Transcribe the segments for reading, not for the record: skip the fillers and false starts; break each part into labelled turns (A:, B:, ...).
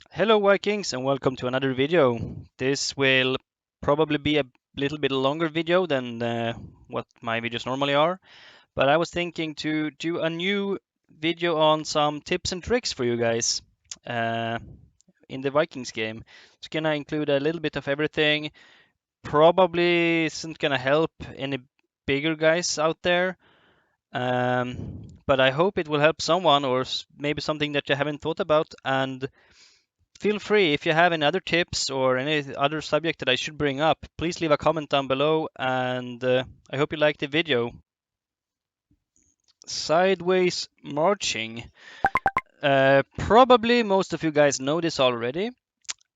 A: Hello Vikings and welcome to another video. This will probably be a little bit longer video than what my videos normally are, but I was thinking to do a new video on some tips and tricks for you guys uh, in the Vikings game. It's gonna include a little bit of everything. Probably isn't gonna help any bigger guys out there, but I hope it will help someone or maybe something that you haven't thought about. And feel free, if you have any other tips or any other subject that I should bring up, please leave a comment down below and I hope you like the video. Sideways marching. Probably most of you guys know this already,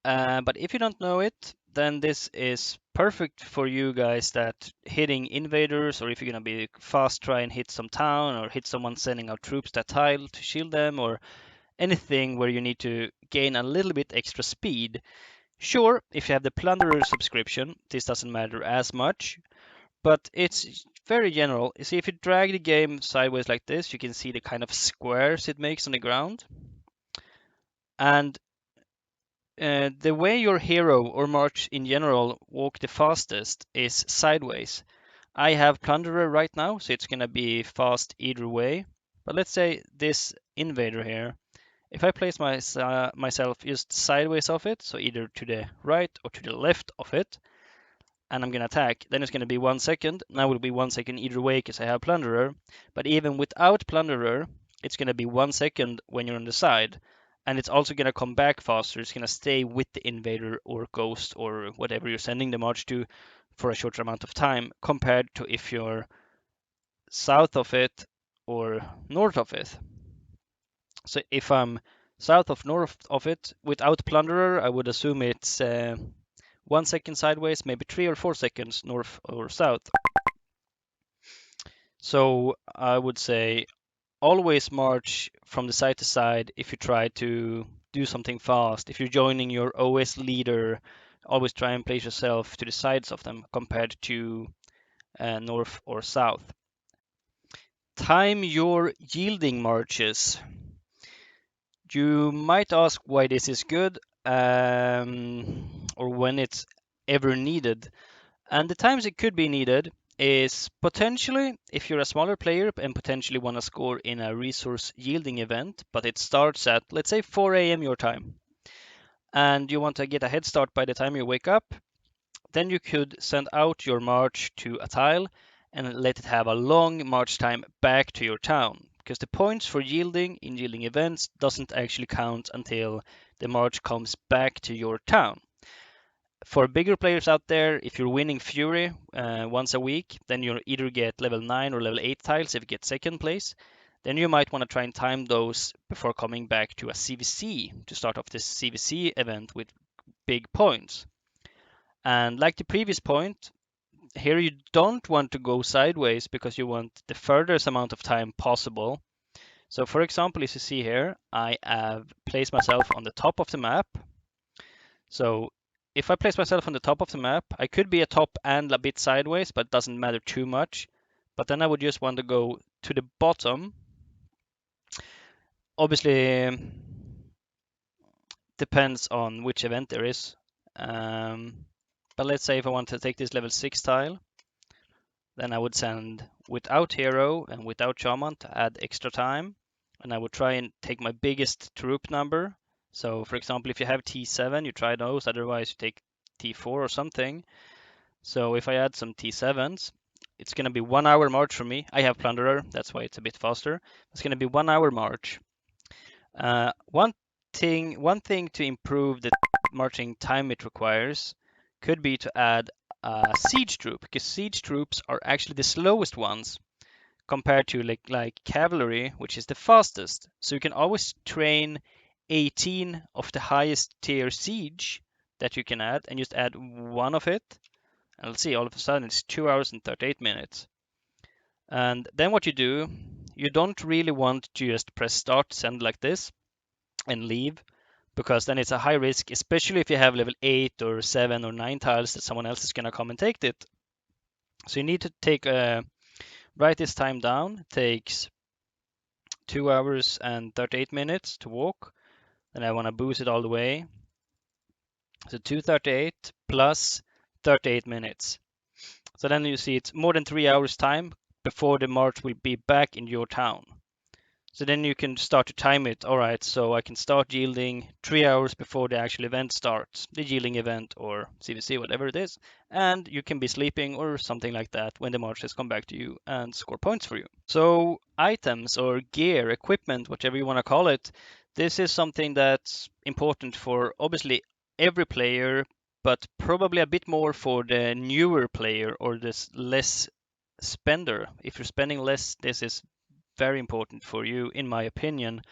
A: but if you don't know it, then this is perfect for you guys that hitting invaders, or if you're gonna be fast, try and hit some town or hit someone sending out troops that tile to shield them, or anything where you need to gain a little bit extra speed. Sure, if you have the Plunderer subscription, this doesn't matter as much, but it's very general. You see, if you drag the game sideways like this, you can see the kind of squares it makes on the ground. And the way your hero or march in general walk the fastest is sideways. I have Plunderer right now, so it's gonna be fast either way. But let's say this invader here, if I place myself just sideways of it, so either to the right or to the left of it, and I'm gonna attack, then it's gonna be 1 second. Now it will be 1 second either way because I have Plunderer. But even without Plunderer, it's gonna be 1 second when you're on the side. And it's also gonna come back faster. It's gonna stay with the invader or ghost or whatever you're sending the march to for a shorter amount of time compared to if you're south of it or north of it. So if I'm south of north of it without Plunderer, I would assume it's 1 second sideways, maybe 3 or 4 seconds north or south. So I would say always march from the side to side if you try to do something fast. If you're joining your OS leader, always try and place yourself to the sides of them compared to north or south. Time your yielding marches. You might ask why this is good or when it's ever needed. And the times it could be needed is potentially if you're a smaller player and potentially want to score in a resource yielding event, but it starts at, let's say, 4 a.m. your time, and you want to get a head start by the time you wake up, then you could send out your march to a tile and let it have a long march time back to your town. Because the points for yielding in yielding events doesn't actually count until the march comes back to your town. For bigger players out there, if you're winning Fury once a week, then you'll either get level 9 or level 8 tiles if you get second place. Then you might want to try and time those before coming back to a CVC to start off this CVC event with big points. And like the previous point, here you don't want to go sideways because you want the furthest amount of time possible. So for example, as you see here, I have placed myself on the top of the map. So if I place myself on the top of the map, I could be a top and a bit sideways, but it doesn't matter too much. But then I would just want to go to the bottom. Obviously, depends on which event there is. But let's say if I want to take this level 6 tile, then I would send without hero and without shaman to add extra time. And I would try and take my biggest troop number. So for example, if you have T7, you try those, otherwise you take T4 or something. So if I add some T7s, it's going to be 1 hour march for me. I have Plunderer, that's why it's a bit faster. It's going to be 1 hour march. One thing to improve the marching time it requires could be to add a siege troop, because siege troops are actually the slowest ones compared to like cavalry, which is the fastest. So you can always train 18 of the highest tier siege that you can add and just add one of it. And let's see, all of a sudden it's 2 hours and 38 minutes. And then what you do, you don't really want to just press start, send like this, and leave, because then it's a high risk, especially if you have level 8 or 7 or 9 tiles that someone else is going to come and take it. So you need to write this time down. It takes 2 hours and 38 minutes to walk. Then I want to boost it all the way. So 238 plus 38 minutes. So then you see it's more than 3 hours time before the march will be back in your town. So then you can start to time it. All right, so I can start yielding 3 hours before the actual event starts, the yielding event or CVC, whatever it is. And you can be sleeping or something like that when the march has come back to you and score points for you. So items or gear, equipment, whatever you want to call it, this is something that's important for obviously every player, but probably a bit more for the newer player or this less spender. If you're spending less, this is very important for you, in my opinion.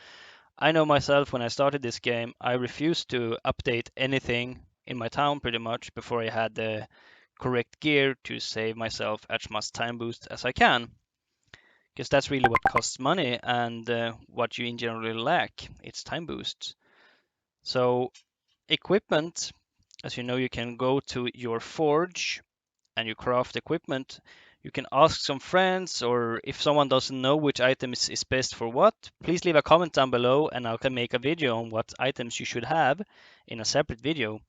A: I know myself when I started this game, I refused to update anything in my town pretty much before I had the correct gear to save myself as much time boost as I can. Because that's really what costs money and what you in general lack. It's time boosts. So equipment, as you know, you can go to your forge and you craft equipment, you can ask some friends, or if someone doesn't know which item is best for what, please leave a comment down below and I can make a video on what items you should have in a separate video.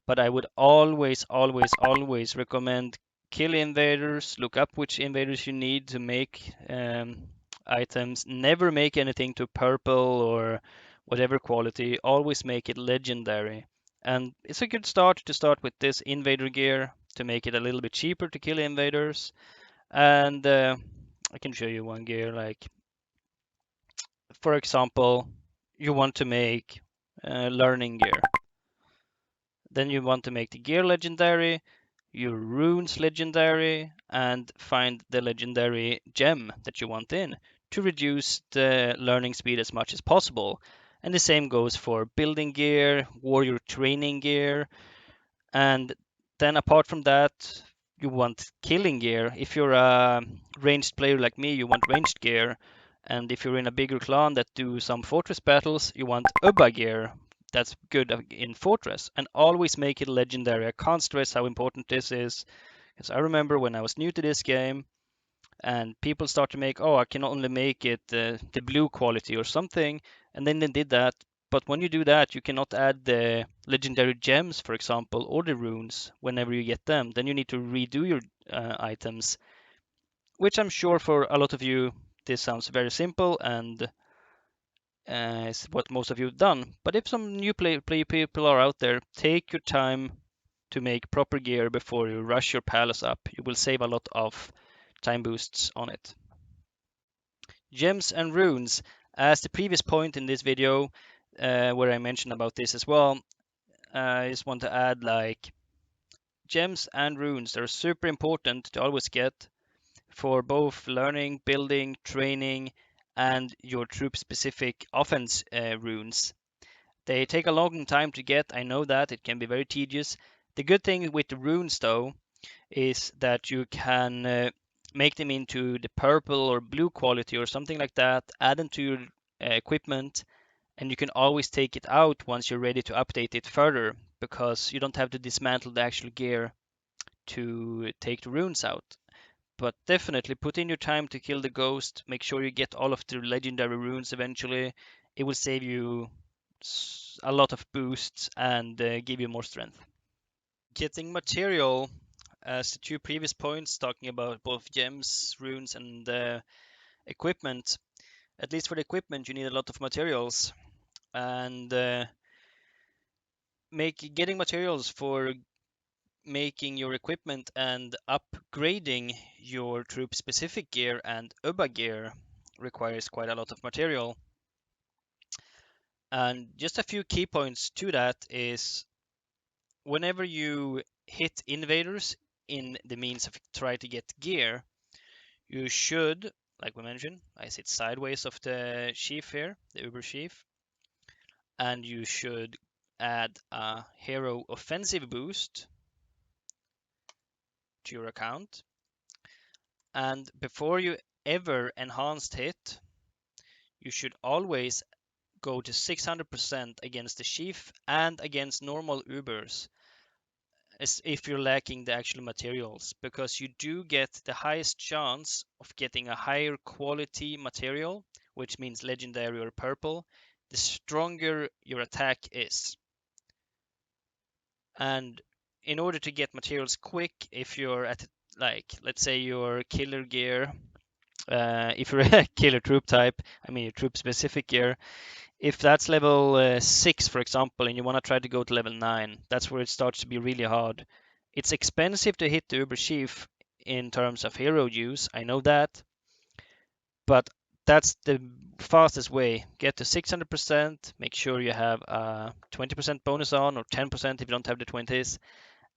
A: But I would always recommend kill invaders, look up which invaders you need to make items. Never make anything to purple or whatever quality, always make it legendary. And it's a good start to start with this invader gear to make it a little bit cheaper to kill invaders. And I can show you one gear, like for example, you want to make learning gear. Then you want to make the gear legendary, your runes legendary, and find the legendary gem that you want in to reduce the learning speed as much as possible. And the same goes for building gear, warrior training gear, and then apart from that, you want killing gear. If you're a ranged player like me, you want ranged gear. And if you're in a bigger clan that do some fortress battles, you want Ubba gear. That's good in fortress. And always make it legendary. I can't stress how important this is. Because I remember when I was new to this game, and people start to make, oh, I can only make it the blue quality or something, and then they did that. But when you do that, you cannot add the legendary gems, for example, or the runes whenever you get them. Then you need to redo your items, which I'm sure for a lot of you, this sounds very simple and is what most of you have done. But if some new play people are out there, take your time to make proper gear before you rush your palace up. You will save a lot of time boosts on it. Gems and runes. As the previous point in this video, where I mentioned about this as well, I just want to add like gems and runes. They're super important to always get for both learning, building, training, and your troop specific offense runes. They take a long time to get. I know that it can be very tedious. The good thing with the runes though is that you can make them into the purple or blue quality or something like that, add them to your equipment, and you can always take it out once you're ready to update it further because you don't have to dismantle the actual gear to take the runes out. But definitely put in your time to kill the ghost, make sure you get all of the legendary runes eventually. It will save you a lot of boosts and give you more strength. Getting material, as the two previous points talking about both gems, runes, and equipment. At least for the equipment, you need a lot of materials, and getting materials for making your equipment and upgrading your troop specific gear and UBA gear requires quite a lot of material. And just a few key points to that is whenever you hit invaders in the means of try to get gear, you should, like we mentioned, I sit sideways of the sheaf here, the Uber sheaf, and you should add a hero offensive boost to your account. And before you ever enhanced hit, you should always go to 600% against the sheaf and against normal Ubers, as if you're lacking the actual materials, because you do get the highest chance of getting a higher quality material, which means legendary or purple, the stronger your attack is. And in order to get materials quick, if you're at, like, let's say your killer gear, if you're a killer troop type, I mean your troop specific gear, if that's level 6, for example, and you want to try to go to level 9, that's where it starts to be really hard. It's expensive to hit the Uber Chief in terms of hero use, I know that, but that's the fastest way. Get to 600%, make sure you have a 20% bonus on, or 10% if you don't have the 20s,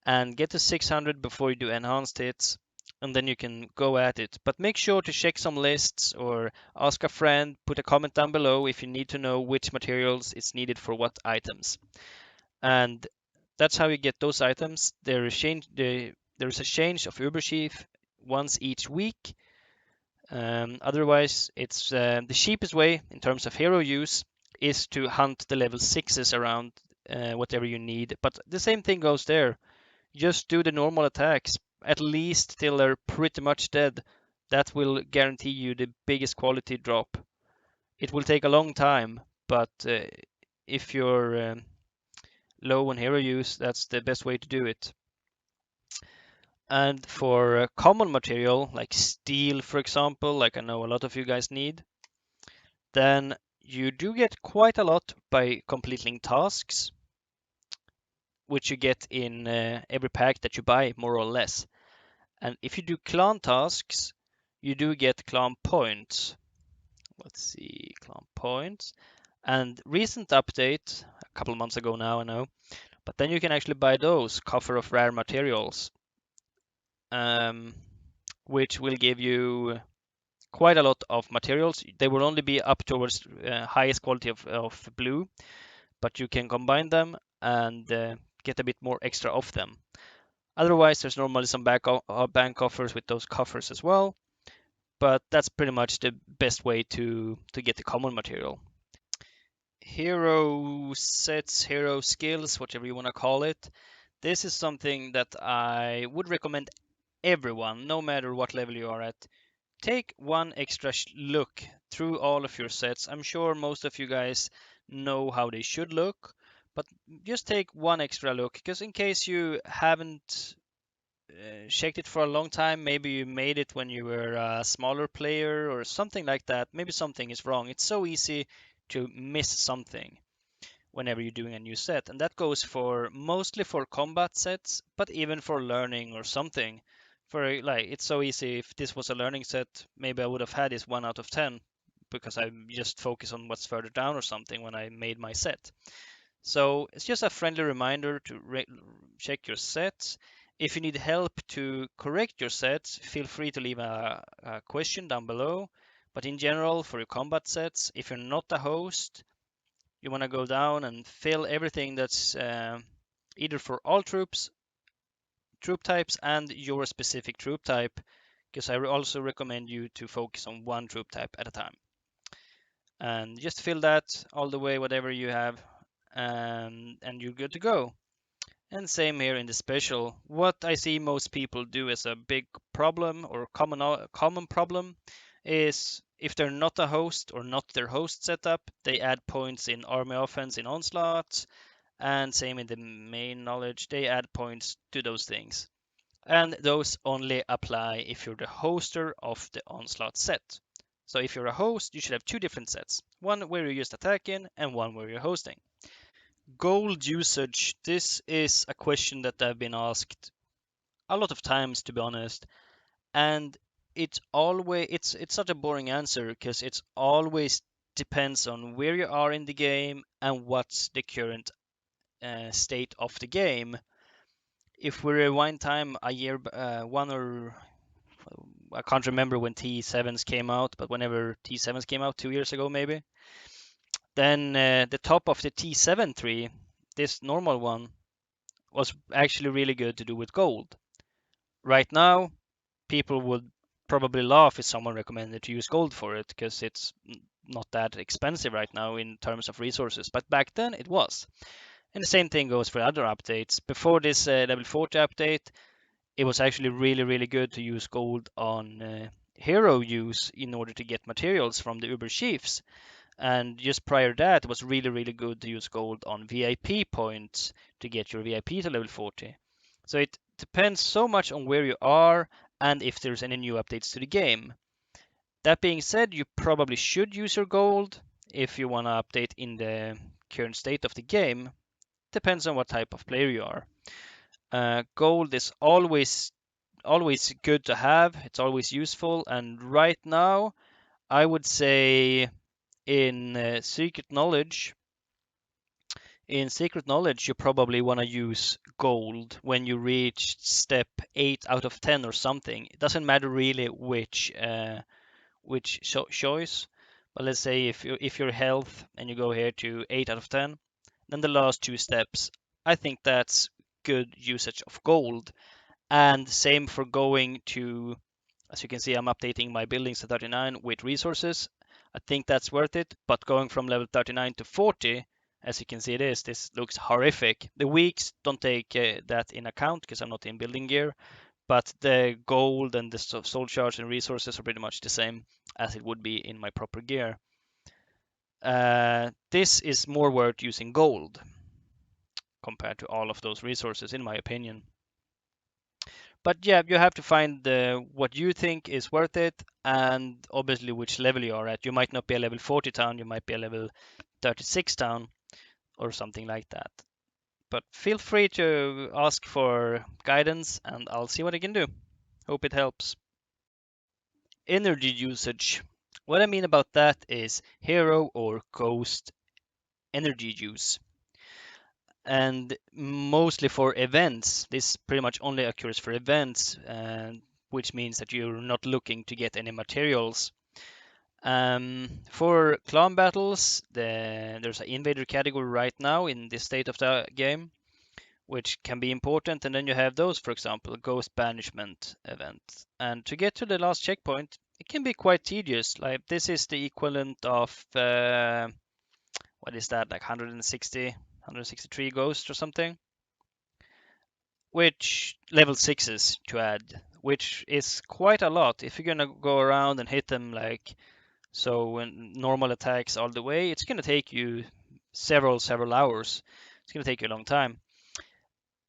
A: and get to 600 before you do enhanced hits, and then you can go at it. But make sure to check some lists or ask a friend, put a comment down below if you need to know which materials is needed for what items. And that's how you get those items. There's a change of Uber Chief once each week. Otherwise, it's the cheapest way in terms of hero use is to hunt the level 6s around whatever you need. But the same thing goes there. Just do the normal attacks, at least till they're pretty much dead. That will guarantee you the biggest quality drop. It will take a long time, but if you're low on hero use, that's the best way to do it. And for common material, like steel, for example, like I know a lot of you guys need, then you do get quite a lot by completing tasks, which you get in every pack that you buy, more or less. And if you do clan tasks, you do get clan points. Let's see, clan points. And recent update, a couple of months ago now, I know, but then you can actually buy those coffer of rare materials, which will give you quite a lot of materials. They will only be up towards highest quality of blue, but you can combine them and get a bit more extra of them. Otherwise, there's normally some bank offers with those coffers as well, but that's pretty much the best way to get the common material. Hero sets, hero skills, whatever you want to call it. This is something that I would recommend everyone, no matter what level you are at. Take one extra look through all of your sets. I'm sure most of you guys know how they should look, but just take one extra look, because in case you haven't checked it for a long time, maybe you made it when you were a smaller player or something like that, maybe something is wrong. It's so easy to miss something whenever you're doing a new set, and that goes for mostly for combat sets, but even for learning or something. For, like, it's so easy. If this was a learning set, maybe I would have had this 1 out of 10 because I just focus on what's further down or something when I made my set. So it's just a friendly reminder to check your sets. If you need help to correct your sets, feel free to leave a question down below. But in general, for your combat sets, if you're not a host, you want to go down and fill everything that's either for all troops, troop types, and your specific troop type, because I also recommend you to focus on one troop type at a time. And just fill that all the way, whatever you have, and you're good to go. And same here in the special. What I see most people do as a big problem or common problem is if they're not a host or not their host setup, they add points in army offense in onslaught, and same in the main knowledge, they add points to those things. And those only apply if you're the hoster of the onslaught set. So if you're a host, you should have two different sets, one where you're just attacking and one where you're hosting. Gold usage. This is a question that I've been asked a lot of times, to be honest, and it's such a boring answer because it's always depends on where you are in the game and what's the current state of the game. If we rewind time a year, one or I can't remember when T7s came out, but whenever T7s came out 2 years ago, maybe, then the top of the T7 tree, this normal one, was actually really good to do with gold. Right now, people would probably laugh if someone recommended to use gold for it because it's not that expensive right now in terms of resources. But back then it was. And the same thing goes for other updates. Before this level 40 update, it was actually really, really good to use gold on hero use in order to get materials from the Uber Chiefs. And just prior to that, it was really, really good to use gold on VIP points to get your VIP to level 40. So it depends so much on where you are and if there's any new updates to the game. That being said, you probably should use your gold if you want to update in the current state of the game. Depends on what type of player you are. Gold is always good to have. It's always useful, and right now, I would say in secret knowledge, you probably want to use gold when you reach step 8 out of 10 or something. It doesn't matter really which choice, but let's say if your health and you go here to 8 out of 10, then the last two steps, I think that's good usage of gold. And same for going to, as you can see, I'm updating my buildings to 39 with resources. I think that's worth it, but going from level 39 to 40, as you can see this looks horrific. The weeks don't take that in account because I'm not in building gear, but the gold and the soul charge and resources are pretty much the same as it would be in my proper gear. This is more worth using gold compared to all of those resources, in my opinion. But yeah, you have to find what you think is worth it, and obviously which level you are at. You might not be a level 40 town, you might be a level 36 town or something like that. But feel free to ask for guidance and I'll see what I can do. Hope it helps. Energy usage. What I mean about that is hero or ghost energy use. And mostly for events. This pretty much only occurs for events, which means that you're not looking to get any materials. For clan battles, there's an invader category right now in this state of the game, which can be important. And then you have those, for example, ghost banishment event. And to get to the last checkpoint, it can be quite tedious. Like this is the equivalent of what is that, like 163 ghosts or something, which level 6s to add, which is quite a lot. If you're gonna go around and hit them like so when normal attacks all the way, it's gonna take you several hours. It's gonna take you a long time,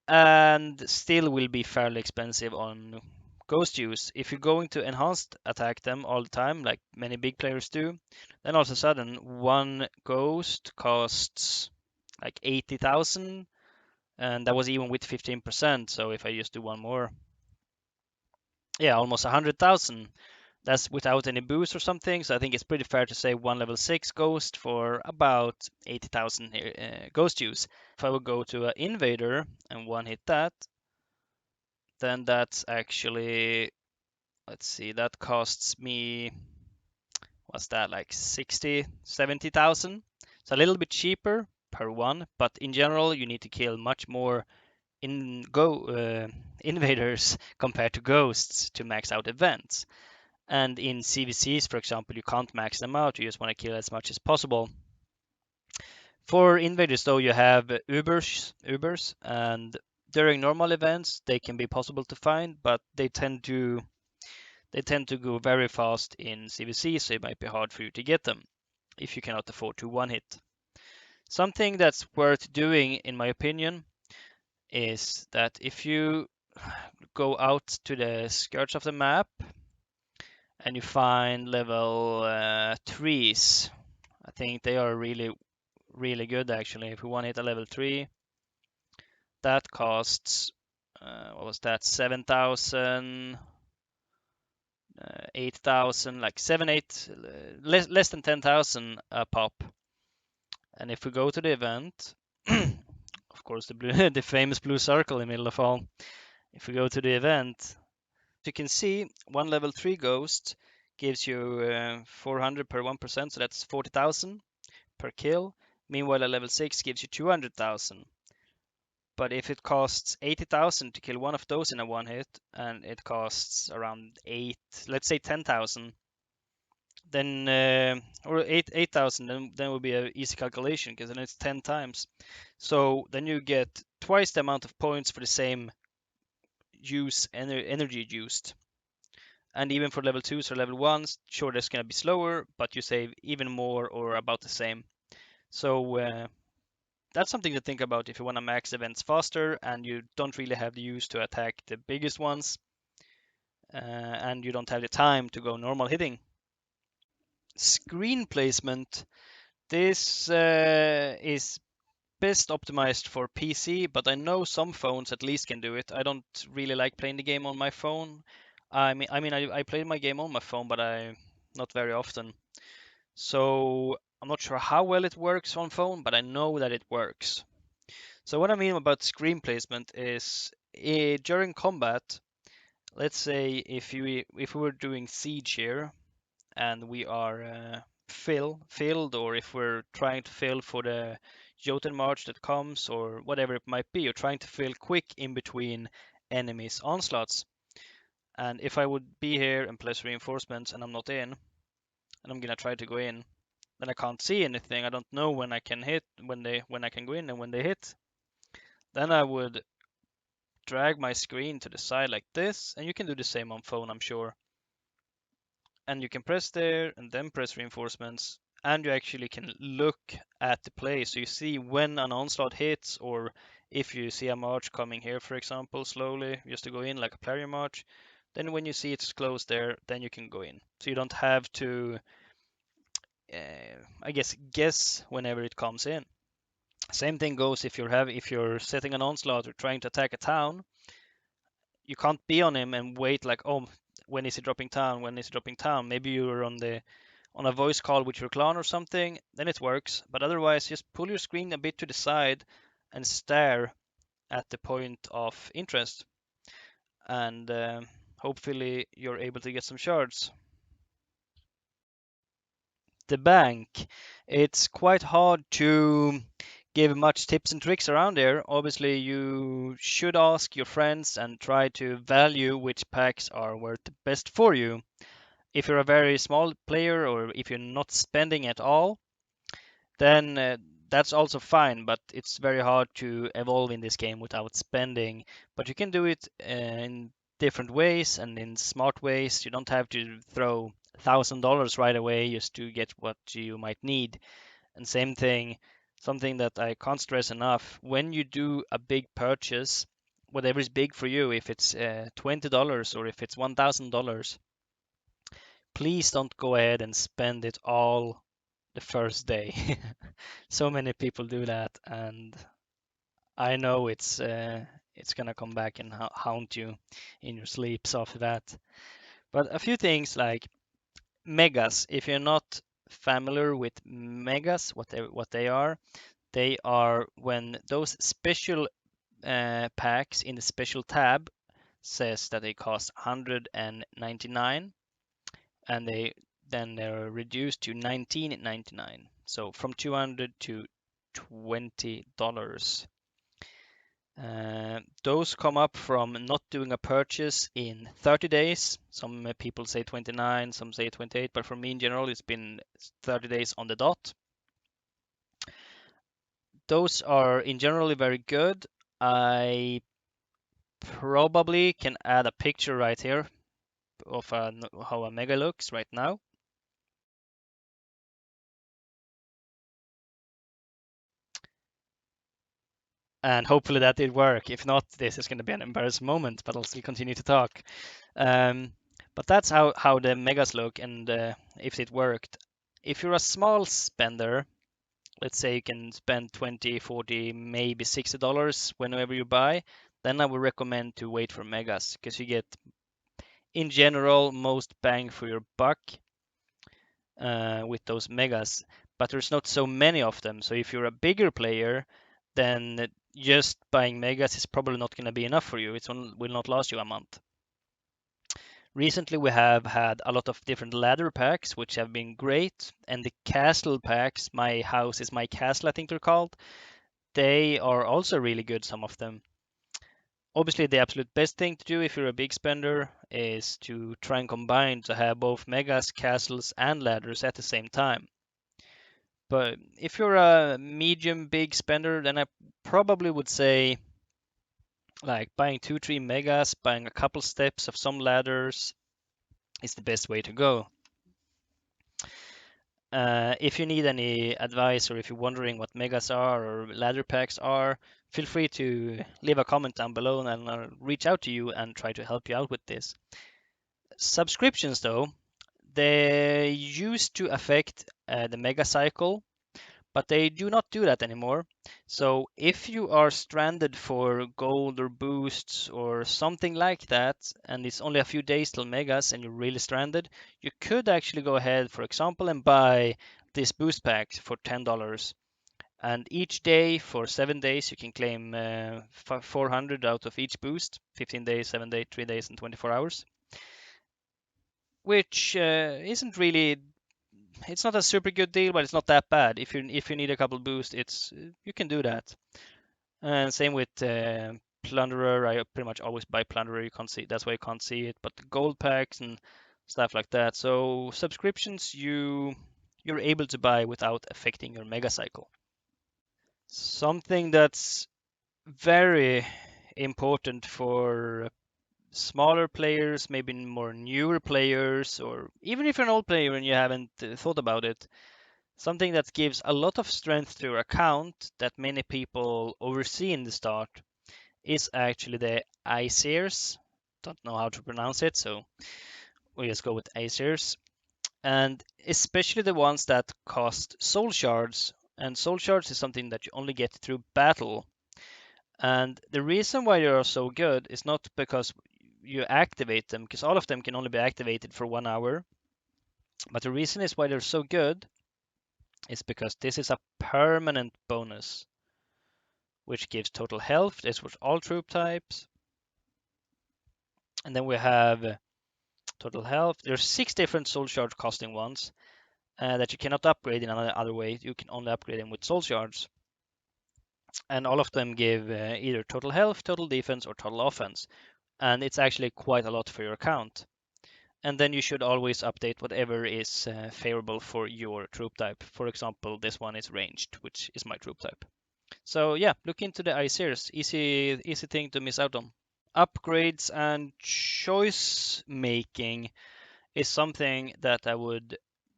A: and still will be fairly expensive on ghost use. If you're going to enhanced attack them all the time, like many big players do, then all of a sudden one ghost costs like 80,000, and that was even with 15%. So if I just do one more, yeah, almost 100,000. That's without any boost or something. So I think it's pretty fair to say one level 6 ghost for about 80,000 ghost use. If I would go to an invader and one hit that, then that's actually, let's see, that costs me, what's that, like 60, 70,000. So a little bit cheaper per one, but in general, you need to kill much more invaders compared to ghosts to max out events. And in CVCs, for example, you can't max them out. You just want to kill as much as possible. For invaders, though, you have Ubers, and during normal events, they can be possible to find, but they tend to go very fast in CVC, so it might be hard for you to get them if you cannot afford to one hit. Something that's worth doing, in my opinion, is that if you go out to the skirts of the map and you find level 3s, I think they are really, really good actually. If we want to hit a level 3, that costs, what was that, 7,000, 8,000, like 7, 8, less than 10,000 a pop. And if we go to the event, of course, the famous blue circle in the middle of all. If we go to the event, you can see one level 3 ghost gives you 400 per 1%, so that's 40,000 per kill. Meanwhile, a level 6 gives you 200,000. But if it costs 80,000 to kill one of those in a one hit, and it costs around 8, let's say 10,000, then or 8,000, then will be an easy calculation because then it's 10 times. So then you get twice the amount of points for the same energy used. And even for level 2s or level 1s, sure, there's going to be slower, but you save even more or about the same. So that's something to think about if you want to max events faster and you don't really have the use to attack the biggest ones, and you don't have the time to go normal hitting. Screen placement. This is best optimized for PC, but I know some phones at least can do it. I don't really like playing the game on my phone. I played my game on my phone, but I not very often. So I'm not sure how well it works on phone, but I know that it works. So what I mean about screen placement is during combat, let's say if we were doing siege here and we are filled, or if we're trying to fill for the Jotun March that comes, or whatever it might be, you're trying to fill quick in between enemies' onslaughts. And if I would be here and place reinforcements and I'm not in, and I'm gonna try to go in, then I can't see anything. I don't know when I can hit, when I can go in and when they hit. Then I would drag my screen to the side like this, and you can do the same on phone, I'm sure. And you can press there and then press reinforcements, and you actually can look at the play, so you see when an onslaught hits, or if you see a march coming here, for example, slowly just to go in like a player march, then when you see it's closed there, then you can go in, so you don't have to I guess whenever it comes in. Same thing goes if you're setting an onslaught or trying to attack a town. You can't be on him and wait like, oh, when is he dropping town? When is he dropping town? Maybe you're on a voice call with your clan or something, then it works. But otherwise, just pull your screen a bit to the side and stare at the point of interest, and hopefully you're able to get some shards. The bank, it's quite hard to give much tips and tricks around there. Obviously, you should ask your friends and try to value which packs are worth the best for you. If you're a very small player or if you're not spending at all, then that's also fine, but it's very hard to evolve in this game without spending. But you can do it in different ways and in smart ways. You don't have to throw $1,000 right away just to get what you might need. And same thing, something that I can't stress enough, when you do a big purchase, whatever is big for you, if it's $20 or if it's $1,000, please don't go ahead and spend it all the first day. So many people do that, and I know it's gonna come back and haunt you in your sleeps after that. But a few things like megas. If you're not familiar with megas, they are when those special packs in the special tab says that they cost 199, and they're reduced to 19.99. So from 200 to $20. Those come up from not doing a purchase in 30 days. Some people say 29, some say 28, but for me in general, it's been 30 days on the dot. Those are in generally very good. I probably can add a picture right here of how a mega looks right now. And hopefully that did work. If not, this is going to be an embarrassing moment, but I'll still continue to talk. Um, but that's how the megas look, and if it worked. If you're a small spender, let's say you can spend 20, 40, maybe $60 whenever you buy, then I would recommend to wait for megas, because you get, in general, most bang for your buck with those megas. But there's not so many of them. So if you're a bigger player, then just buying megas is probably not going to be enough for you. It will not last you a month. Recently, we have had a lot of different ladder packs, which have been great. And the castle packs, My House is My Castle, I think they're called, they are also really good, some of them. Obviously, the absolute best thing to do if you're a big spender is to try and combine to have both megas, castles, and ladders at the same time. But if you're a medium big spender, then I probably would say like buying 2, 3 megas, buying a couple steps of some ladders, is the best way to go. If you need any advice or if you're wondering what megas are or ladder packs are, feel free to leave a comment down below and I'll reach out to you and try to help you out with this. Subscriptions, though, they used to affect the mega cycle, but they do not do that anymore. So if you are stranded for gold or boosts or something like that, and it's only a few days till megas and you're really stranded, you could actually go ahead, for example, and buy this boost pack for $10. And each day for 7 days, you can claim 400 out of each boost, 15 days, 7 days, 3 days, and 24 hours, which isn't really, it's not a super good deal, but it's not that bad. If you need a couple boosts, it's you can do that. And same with Plunderer. I pretty much always buy Plunderer. You can't see, that's why you can't see it. But the gold packs and stuff like that. So subscriptions you're able to buy without affecting your mega cycle. Something that's very important for smaller players, maybe more newer players, or even if you're an old player and you haven't thought about it, something that gives a lot of strength to your account that many people oversee in the start is actually the Seers. Don't know how to pronounce it, so we just go with Seers. And especially the ones that cost soul shards. And soul shards is something that you only get through battle. And the reason why they are so good is not because you activate them, because all of them can only be activated for 1 hour. But the reason is why they're so good is because this is a permanent bonus, which gives total health. This was all troop types. And then we have total health. There's 6 different soul shard costing ones that you cannot upgrade in another other way. You can only upgrade them with soul shards. And all of them give either total health, total defense, or total offense. And it's actually quite a lot for your account. And then you should always update whatever is favorable for your troop type. For example, this one is ranged, which is my troop type. So yeah, look into the Seers. Easy thing to miss out on. Upgrades and choice making is something that I would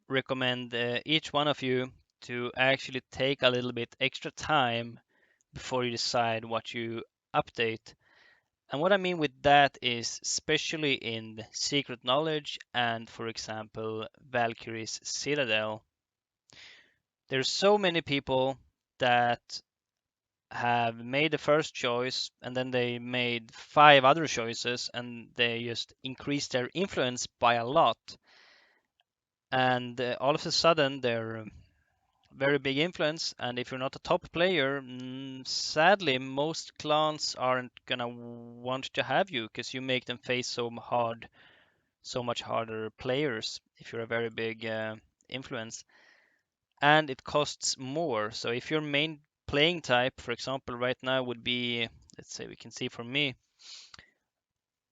A: recommend each one of you to actually take a little bit extra time before you decide what you update. And what I mean with that is especially in Secret Knowledge and, for example, Valkyrie's Citadel. There's so many people that have made the first choice and then they made 5 other choices and they just increased their influence by a lot. And all of a sudden they're very big influence. And if you're not a top player, sadly, most clans aren't gonna want to have you because you make them face so much harder players if you're a very big influence. And it costs more. So if your main playing type, for example, right now would be, let's say we can see for me,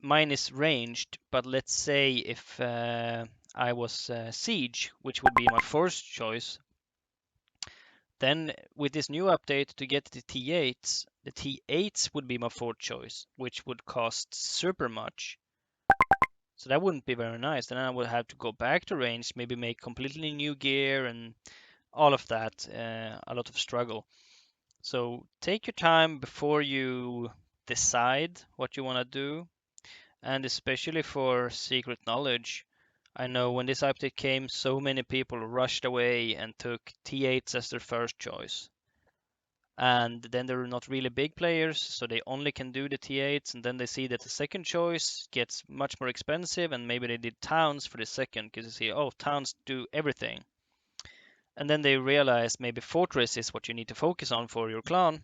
A: mine is ranged, but let's say if I was Siege, which would be my first choice, then with this new update to get the T8s would be my fourth choice, which would cost super much. So that wouldn't be very nice. Then I would have to go back to range, maybe make completely new gear and all of that, a lot of struggle. So take your time before you decide what you want to do, and especially for Secret Knowledge. I know when this update came, so many people rushed away and took T8s as their first choice. And then they're not really big players, so they only can do the T8s, and then they see that the second choice gets much more expensive, and maybe they did towns for the second, because they see, oh, towns do everything. And then they realize maybe fortress is what you need to focus on for your clan,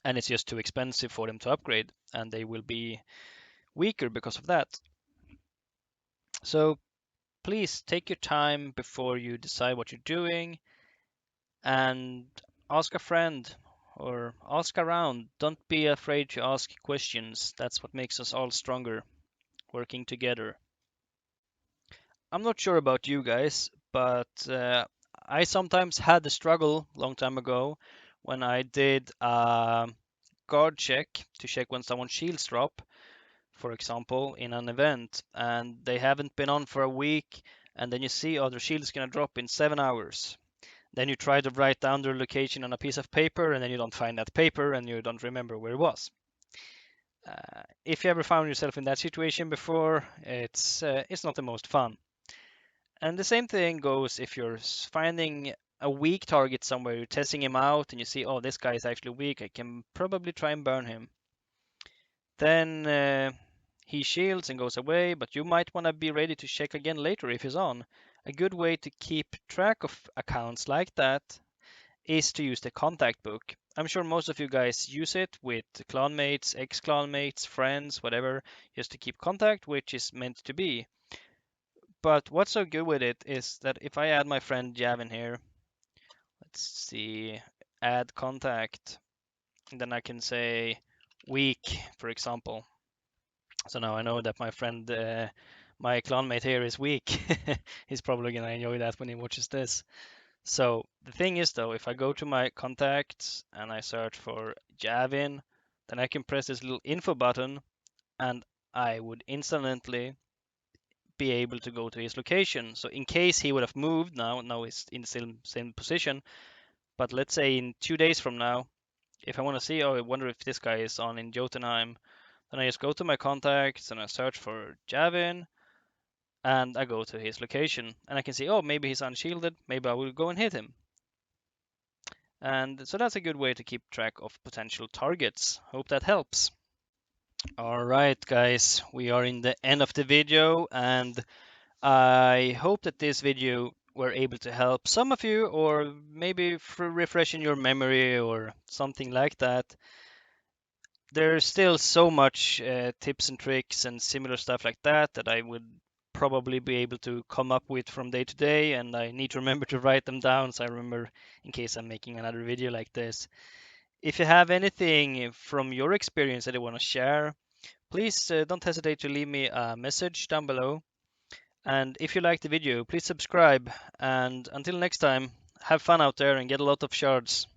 A: and it's just too expensive for them to upgrade, and they will be weaker because of that. So please take your time before you decide what you're doing, and ask a friend or ask around. Don't be afraid to ask questions. That's what makes us all stronger, working together. I'm not sure about you guys, but I sometimes had the struggle long time ago when I did a guard check to check when someone's shields drop. for example, in an event, and they haven't been on for a week, and then you see, oh, their shield is gonna drop in 7 hours. Then you try to write down their location on a piece of paper, and then you don't find that paper, and you don't remember where it was. If you ever found yourself in that situation before, it's not the most fun. And the same thing goes if you're finding a weak target somewhere, you're testing him out, and you see, oh, this guy is actually weak, I can probably try and burn him. Then he shields and goes away, but you might want to be ready to check again later if he's on. A good way to keep track of accounts like that is to use the contact book. I'm sure most of you guys use it with clanmates, ex-clanmates, friends, whatever, just to keep contact, which is meant to be. But what's so good with it is that if I add my friend Javin here, let's see, add contact, and then I can say week, for example. So now I know that my friend, my clanmate here is weak. He's probably gonna enjoy that when he watches this. So the thing is though, if I go to my contacts and I search for Javin, then I can press this little info button and I would instantly be able to go to his location. So in case he would have moved now he's in the same position, but let's say in 2 days from now, if I want to see, oh, I wonder if this guy is on in Jotunheim, then I just go to my contacts and I search for Javin and I go to his location and I can see, oh, maybe he's unshielded, maybe I will go and hit him. And so that's a good way to keep track of potential targets. Hope that helps. All right, guys, we are in the end of the video, and I hope that this video were able to help some of you, or maybe refreshing your memory or something like that. There's still so much tips and tricks and similar stuff like that that I would probably be able to come up with from day to day, and I need to remember to write them down so I remember in case I'm making another video like this. If you have anything from your experience that you want to share, please don't hesitate to leave me a message down below. And if you like the video, please subscribe. And until next time, have fun out there and get a lot of shards.